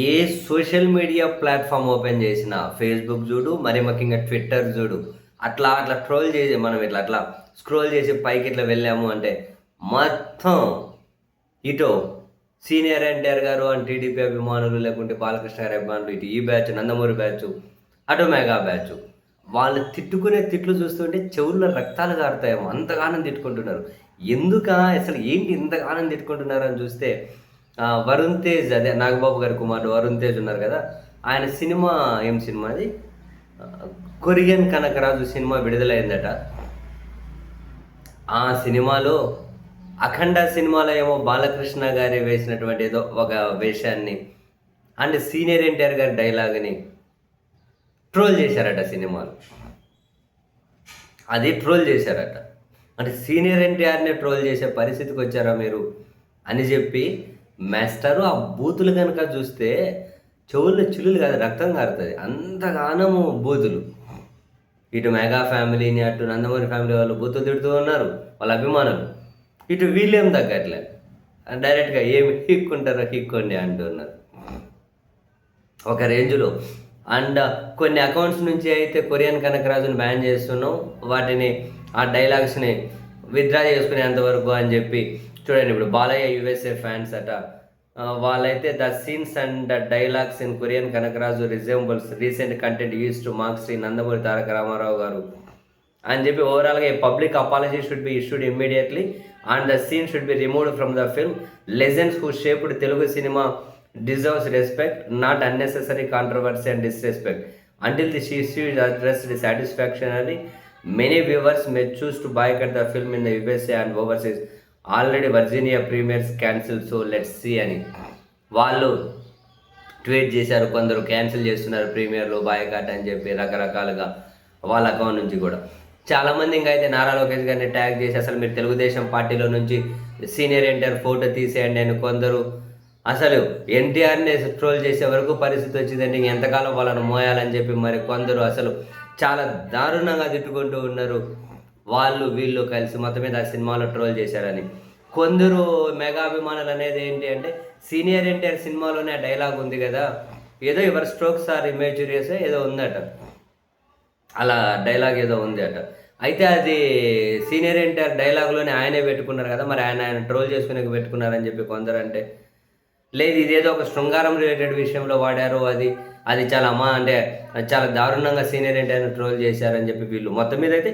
ఏ social media platform open చేసినా Facebook చూడు, మరి ముఖ్యంగా ట్విట్టర్ చూడు. అట్లా అట్లా ట్రోల్ చేసి మనం ఇట్లా అట్లా స్క్రోల్ చేసి పైకి ఇట్లా వెళ్ళాము అంటే మొత్తం ఇటు సీనియర్ ఎన్టీఆర్ గారు అండ్ టీడీపీ అభిమానులు, లేకుంటే బాలకృష్ణ గారి అభిమానులు, ఇటు ఈ బ్యాచ్ నందమూరి బ్యాచు, అటు మెగా బ్యాచు. వాళ్ళు తిట్టుకునే తిట్లు చూస్తుంటే చెవుల్లో రక్తాలు కారుతాయేమో అంతగానం తిట్టుకుంటున్నారు. ఎందుకా అసలు ఏంటి ఇంతగానం తిట్టుకుంటున్నారని చూస్తే వరుణ్ తేజ్, అదే నాగబాబు గారి కుమారుడు వరుణ్ తేజ్ ఉన్నారు కదా! ఆయన సినిమా ఏం సినిమా అది? కొరియన్ కనకరాజు సినిమా విడుదలైందట. ఆ సినిమాలో 'అఖండ' సినిమాలో ఏమో బాలకృష్ణ గారు వేసినటువంటి ఏదో ఒక వేషాన్ని అండ్ సీనియర్ ఎన్టీఆర్ గారి డైలాగ్‌ని ట్రోల్ చేశారట సినిమాలో. అది ట్రోల్ చేశారట. అంటే సీనియర్ ఎన్టీఆర్‌నే ట్రోల్ చేసే పరిస్థితికొచ్చారా మీరు? అని చెప్పి మాస్టరు ఆ బూతులు గనక చూస్తే చెవుల్లో చిల్లులు కాదు రక్తం కారుతది. అంతగానము బూతులు. ఇటు మెగా ఫ్యామిలీని, అటు నందమూరి ఫ్యామిలీ వాళ్ళు బూతులు తిడుతూ ఉన్నారు. వాళ్ళ అభిమానులు. ఇటు వీళ్ళేం తగ్గట్లే. డైరెక్ట్‌గా ఏమి హిక్కుంటారో హిక్కోండి అంటున్నారు. ఒక రేంజ్‌లో. అండ్ కొన్ని అకౌంట్స్ నుంచి అయితే కొరియన్ కనకరాజుని బ్యాన్ చేస్తున్నాం. వాటిని ఆ డైలాగ్స్‌ని విత్‌డ్రా చేసుకునేంత వరకు అని చెప్పి చూడండి ఇప్పుడు బాలయ్య యూఎస్ఏ ఫ్యాన్స్ అట. వాళ్ళైతే the scenes and the dialogues in Korean Kanakaraju resembles recent content used to mock Shri Nandamuri Taraka Rama Rao garu అని చెప్పి ఓవరాల్‌గా a public apology should be issued immediately and the scene should be removed from the film. Legends who shaped Telugu cinema deserves respect, not unnecessary controversy and disrespect. Until this issue is addressed satisfactorily, many viewers may choose to boycott the film in the USA and overseas. Already Virginia premieres cancelled, so let's see అని వాళ్ళు tweet చేశారు. కొందరు cancel చేస్తున్నారు ప్రీమియర్లు boycott అని చెప్పి రకరకాలుగా వాళ్ళ account నుంచి కూడా. చాలామంది ఇంకా అయితే నారా లోకేష్ గారిని ట్యాగ్ చేసి అసలు మీరు తెలుగుదేశం పార్టీలో నుంచి సీనియర్ ఎన్టీఆర్ ఫోటో తీసేయండి అని కొందరు అసలు ఎన్టీఆర్‌ని ట్రోల్ చేసే వరకు పరిస్థితి వచ్చిందంటే ఎంతకాలం వాళ్ళను మోయాలని చెప్పి మరి కొందరు అసలు చాలా దారుణంగా తిట్టుకుంటూ ఉన్నారు. వాళ్ళు వీళ్ళు కలిసి మొత్తం మీద ఆ సినిమాలో ట్రోల్ చేశారని. కొందరు మెగా అభిమానులు అనేది ఏంటి అంటే సీనియర్ ఎన్టీఆర్ సినిమాలోనే ఆ డైలాగ్ ఉంది కదా, ఏదో ఎవరి స్ట్రోక్స్ ఆర్ ఇమేజరీస్ ఏదో ఉందట, అలా డైలాగ్ ఏదో ఉంది అట. అయితే అది సీనియర్ ఎన్టీఆర్ డైలాగ్లోనే ఆయనే పెట్టుకున్నారు కదా, మరి ఆయన ట్రోల్ చేసుకునే పెట్టుకున్నారని చెప్పి కొందరు అంటే లేదు ఇదేదో ఒక శృంగారం రిలేటెడ్ విషయంలో వాడారు, అది చాలా అంటే చాలా దారుణంగా సీనియర్ ఎన్టీఆర్‌ని ట్రోల్ చేశారని చెప్పి వీళ్ళు మొత్తం మీద అయితే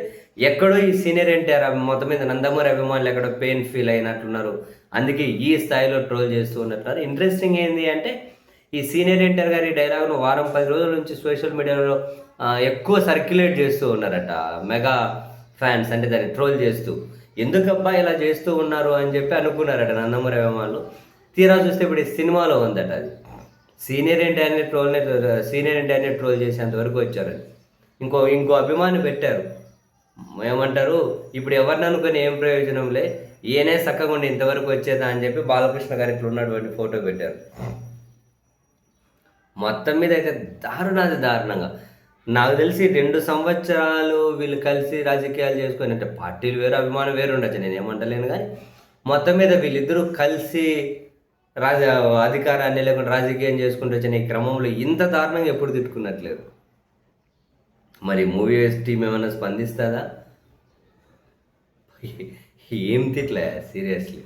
ఎక్కడో ఈ సీనియర్ ఎన్టీఆర్ మొత్తం మీద నందమూరి అభిమానులు ఎక్కడో పెయిన్ ఫీల్ అయినట్టున్నారు. అందుకే ఈ స్థాయిలో ట్రోల్ చేస్తూ ఉన్నట్టున్నారు. ఇంట్రెస్టింగ్ ఏంది అంటే ఈ సీనియర్ ఎన్టీఆర్ గారి డైలాగ్ను వారం 10 రోజుల నుంచి సోషల్ మీడియాలో ఎక్కువ సర్క్యులేట్ చేస్తూ ఉన్నారట మెగా ఫ్యాన్స్. అంటే దాన్ని ట్రోల్ చేస్తూ ఎందుకబ్బా ఇలా చేస్తూ ఉన్నారు అని చెప్పి అనుకున్నారట నందమూరి అభిమానులు. తీరా చూస్తే ఇప్పుడు ఈ సినిమాలో ఉందట అది. సీనియర్ ఎన్టీఆర్‌ని ట్రోల్ చేసేంత వరకు వచ్చారని. ఇంకో అభిమాని పెట్టారు. ఏమంటారు, ఇప్పుడు ఎవరిని అనుకుని ఏం ప్రయోజనంలే, ఈయనే సక్కగుండి ఇంతవరకు వచ్చేదా అని చెప్పి బాలకృష్ణ గారు ఇట్లా ఉన్నటువంటి ఫోటో పెట్టారు. మొత్తం మీద అయితే దారుణంగా నాకు తెలిసి 2 సంవత్సరాలు వీళ్ళు కలిసి రాజకీయాలు చేసుకొని, అంటే పార్టీలు వేరు అభిమానం వేరు ఉండొచ్చు, నేను ఏమంటలేను కానీ మొత్తం మీద వీళ్ళిద్దరూ కలిసి అధికారాన్ని లేకుండా రాజకీయం చేసుకుంటూ వచ్చిన ఈ క్రమంలో ఇంత దారుణంగా ఎప్పుడు తిట్టుకున్నట్లేదు. మరి మూవీ టీం ఏమైనా స్పందిస్తుందా? ఏం తిట్లే సీరియస్లీ.